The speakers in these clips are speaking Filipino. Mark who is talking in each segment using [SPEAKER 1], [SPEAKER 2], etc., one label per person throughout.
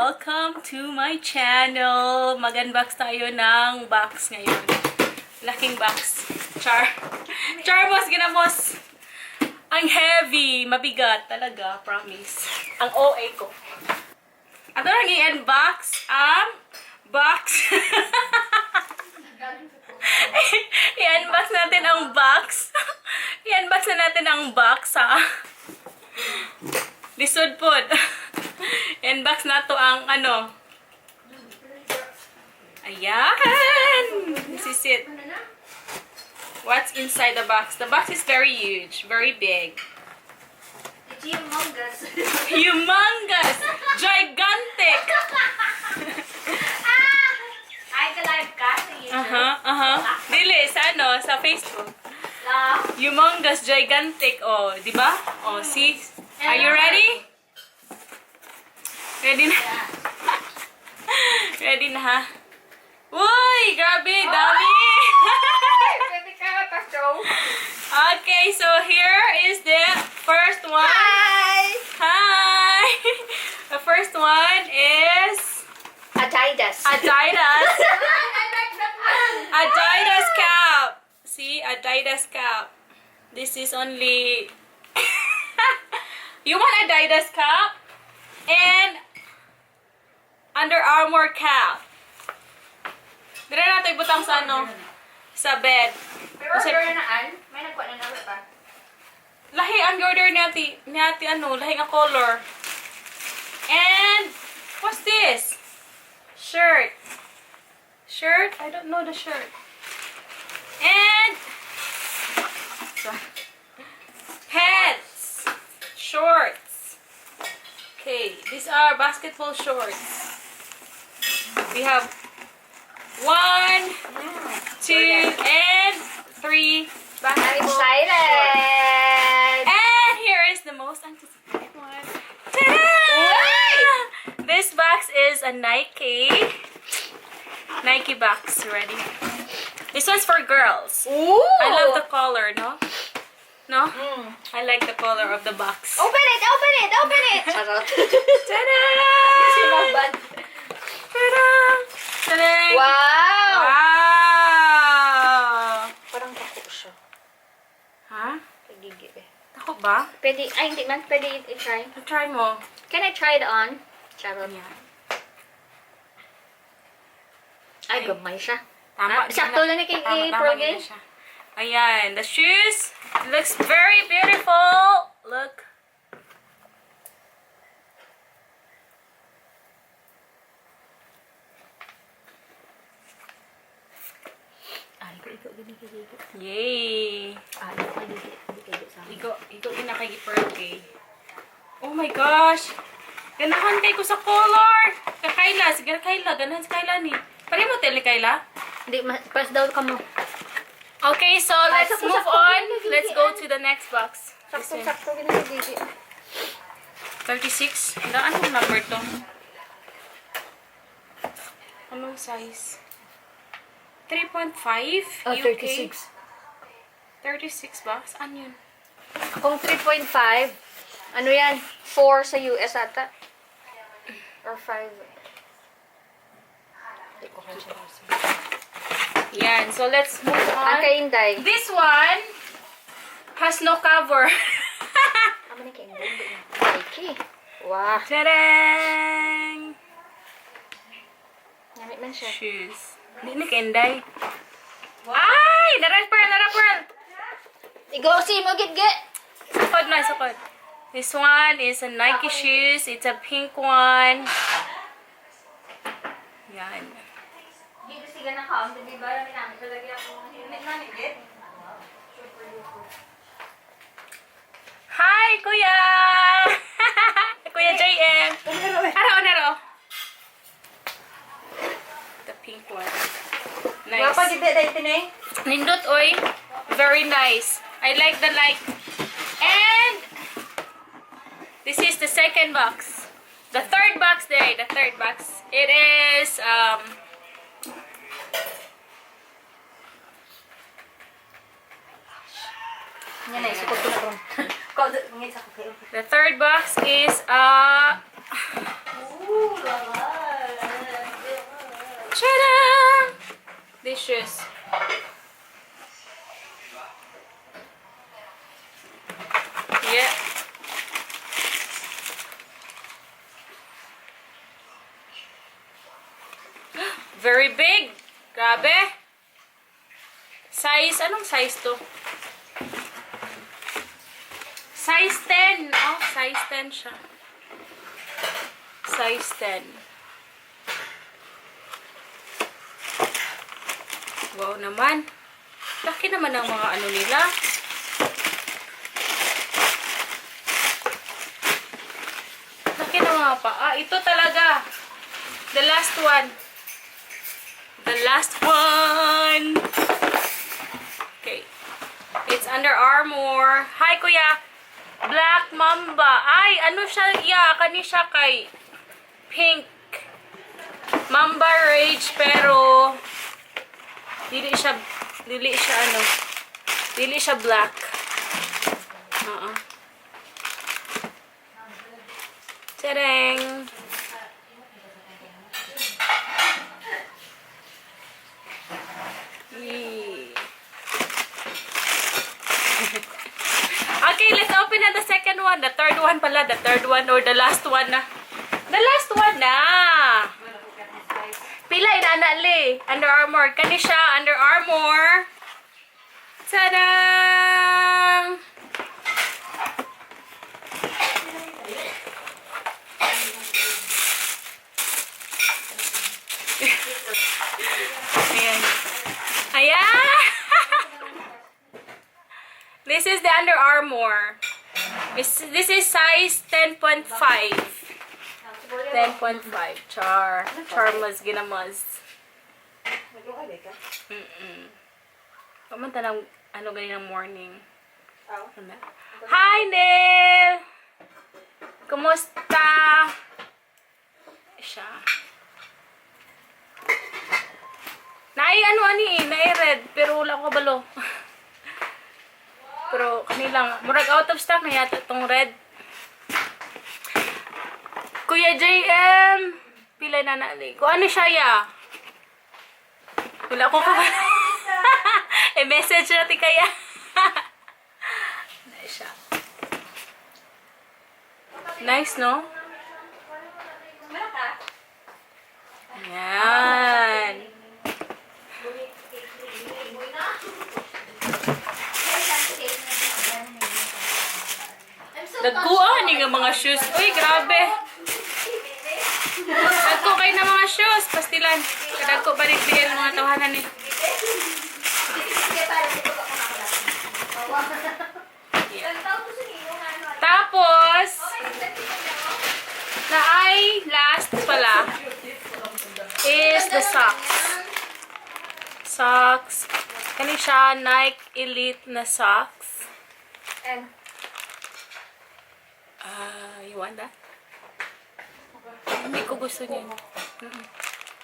[SPEAKER 1] Welcome to my channel. Mag-unbox tayo ng box ngayon. Laking box. Charmos, ginamos. Ang heavy. Mabigat talaga. Promise. Ang OA ko. Ato lang i-unbox ang box. I-unbox natin ang box. I-unbox na natin ang box, ha? Lisod po. I-unbox na to ang ano. Ayan! This is it. What's inside the box? The box is very huge. Very big.
[SPEAKER 2] It's humongous.
[SPEAKER 1] Humongous! Gigantic!
[SPEAKER 2] Ay, ka-live ka sa YouTube.
[SPEAKER 1] Dili, sa ano? Sa Facebook. Humongous, gigantic. Oh, di ba? Oh, see? Are you ready? Ready na? Ready na, ha? Uy! Grabe! Dami! Okay, so here is the first one.
[SPEAKER 2] Hi!
[SPEAKER 1] Hi! The first one is
[SPEAKER 2] Adidas.
[SPEAKER 1] Adidas. Adidas cap. See, Adidas cap. This is only... You want Adidas cap? And UnderArmour cap. Dira natin ibutang sa ano? Sa bed.
[SPEAKER 2] Pero order na an? May nagkuha na naman pa.
[SPEAKER 1] Lahi ang order nati ano, lahi ang color. And what's this? Shirt. Shirt? I don't know the shirt. And pants. Shorts. Okay, these are basketball shorts. We have 1, 2, and 3
[SPEAKER 2] I'm
[SPEAKER 1] basketball shorts.
[SPEAKER 2] excited!
[SPEAKER 1] And here is the most anticipated one. Ta-da! This box is a Nike box. Ready? This one's for girls.
[SPEAKER 2] Ooh!
[SPEAKER 1] I love the color, no? No? I like the color of the box.
[SPEAKER 2] Open it! Open it! Open it! Charot.
[SPEAKER 1] Ta-da! Ta-da! Ta-da!
[SPEAKER 2] Wow!
[SPEAKER 1] Wow!
[SPEAKER 2] Parang tako siya.
[SPEAKER 1] Ha?
[SPEAKER 2] Pagigil eh.
[SPEAKER 1] Ako ba?
[SPEAKER 2] Pwede, ay hindi man. Pwede i-try.
[SPEAKER 1] Try mo.
[SPEAKER 2] Can I try it on? Charot.
[SPEAKER 1] Yan.
[SPEAKER 2] Ay, gamay siya.
[SPEAKER 1] Tama.
[SPEAKER 2] Sakto lang na kay Pro-Gay.
[SPEAKER 1] Ayan. The shoes looks very beautiful. Look. Yay! Ikaw ginakagipurgay. Oh my gosh! Ganahan kay ko sa color! Kakayla, sige Kayla, ganahan si Kayla ni. Pari mo tele Kayla?
[SPEAKER 2] Hindi, pass down ka mo.
[SPEAKER 1] Okay, so let's
[SPEAKER 2] sakto,
[SPEAKER 1] move
[SPEAKER 2] sakto,
[SPEAKER 1] on.
[SPEAKER 2] ginagigil.
[SPEAKER 1] Let's go to the next box.
[SPEAKER 2] Sakto, ginagigil.
[SPEAKER 1] 36. Anong number to? Anong size? 3.5
[SPEAKER 2] Oh,
[SPEAKER 1] UK.
[SPEAKER 2] 36.
[SPEAKER 1] 36 bucks? Ano yun?
[SPEAKER 2] Kung 3.5, ano yan? 4 sa US ata? Or 5?
[SPEAKER 1] Yan. So, let's move on.
[SPEAKER 2] Ang kay Inday.
[SPEAKER 1] This one has no cover.
[SPEAKER 2] Ano na kay Inday? Nike. Wow.
[SPEAKER 1] Tadang!
[SPEAKER 2] Namit man siya.
[SPEAKER 1] Shoes. Hindi na kenday. Ay! Narapurl!
[SPEAKER 2] Igo si mo git.
[SPEAKER 1] Sukod na, sukod. This one is a Nike shoes. It's a pink one. Yan.
[SPEAKER 2] Dito siga na ka. Di ba namin namin talaga ako. Namit man git.
[SPEAKER 1] Hi, Kuya! Kuya JM. Naro. The pink one. Nice.
[SPEAKER 2] Wapa git dahil tinay.
[SPEAKER 1] Nindot, oy. Very nice. I like the light. And this is the second box. The third box there. The third box. It is
[SPEAKER 2] Yan na, isukot ko na ron.
[SPEAKER 1] the third box is
[SPEAKER 2] Ooh, lala.
[SPEAKER 1] These shoes. Yeah. Very big. Grabe. Size, anong size to? Size 10. Oh, size 10 siya. Size 10. Wow naman. Laki naman ang mga ano nila. Laki ng mga paa. Ito talaga. The last one. The last one. Okay. It's UnderArmour. Hi, Kuya. Black Mamba. Ay, ano siya? Yeah, kani siya kay pink. Mamba Rage, pero dili siya ano. Dili siya black. Tadang! Okay, let's open na the second one. The third one pala. The third one or the last one na. The last one na! Pila inanali. UnderArmour. Kani siya. UnderArmour. Tadang! Ayan. Ayan! This is the UnderArmour. This is size 10.5. 10.5. Charmas ginamaz. Pamanta ng ano ganinang morning. Hi, Neil! Kumusta? Siya. Nai ano ani nai red pero wala ko kabalo. Pero kanilang murag out of stock na yata tong red. Kuya JM, pila na nali. Ko ano siya ya? Wala ko kabalo. message natin kaya. Nice siya. Nice, no? Ayan. Nagkuhan yung mga shoes. Uy, grabe. Nagko kayo ng mga shoes. Pastilan. Kadagko ba rin bigay ng mga tawanan eh. Yeah. Tapos, na ay last pala is the socks. Socks. Kani siya Nike Elite na socks.
[SPEAKER 2] And
[SPEAKER 1] you want that? Hindi ko gusto niya.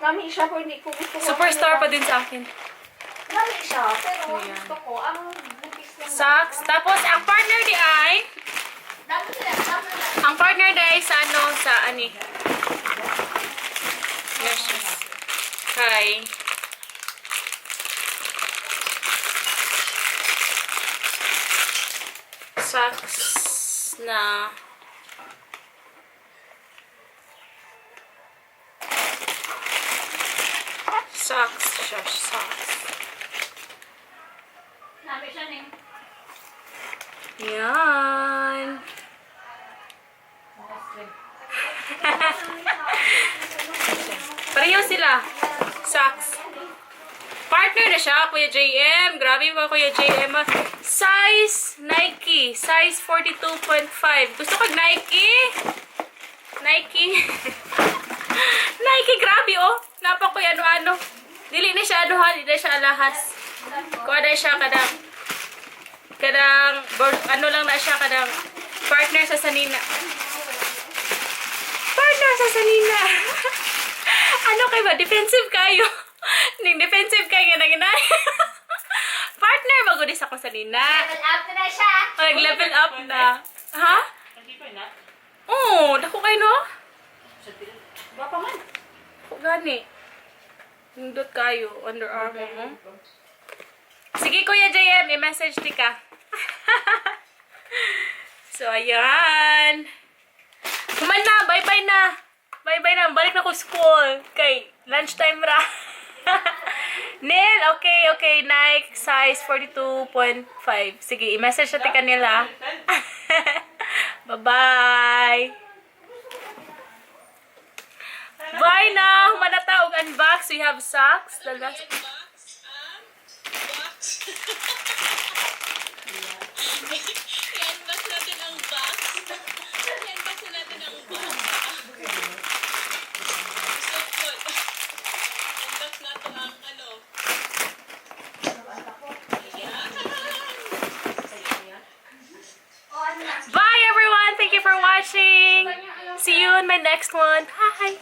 [SPEAKER 2] nami siya po, hindi ko gusto.
[SPEAKER 1] Superstar pa din sa akin.
[SPEAKER 2] Nami siya, pero
[SPEAKER 1] Ayan.
[SPEAKER 2] gusto ko ang bukis lang.
[SPEAKER 1] Socks. Tapos, ang partner di ay, ang partner di ay sa ano, sa ani. Yes, yes. Kay, socks na socks siya, socks.
[SPEAKER 2] Nami siya ning.
[SPEAKER 1] Yan. Pareho sila. Socks. Partner na siya, Kuya JM. Grabe ba, Kuya JM? Size Nike. Size 42.5. Gusto ko Nike. Nike. Nike, grabe oh. Napa ko ano-ano. Dili na siya anuhan. Dili na siya alahas. Kuha na siya kadang ano lang na siya kadang partner sa sanina. Partner sa sanina. Ano kayo ba? Defensive kayo. Ning defensive kayo nga naginay. Partner magudis ako sanina.
[SPEAKER 2] Level up na siya.
[SPEAKER 1] Nag-level up na. Ha? Oo, dako kayo no?
[SPEAKER 2] Bapa man.
[SPEAKER 1] Ako gani. Nindot kayo. Under Armour mo. Sige, Kuya JM. I-message di ka. So, ayan. Kuman na. Bye-bye na. Bye-bye na. Balik na ko school. Kay lunchtime ra. Nil, okay. Nike, size 42.5. Sige, i-message natin kanila. Bye-bye. Bye na. Humanata og unbox. We have socks. The last...
[SPEAKER 3] I-unbox natin ang box. I-unbox natin ang box. So cool. Unbox natin ang ano.
[SPEAKER 1] Bye everyone. Thank you for watching. See you in my next one. Bye.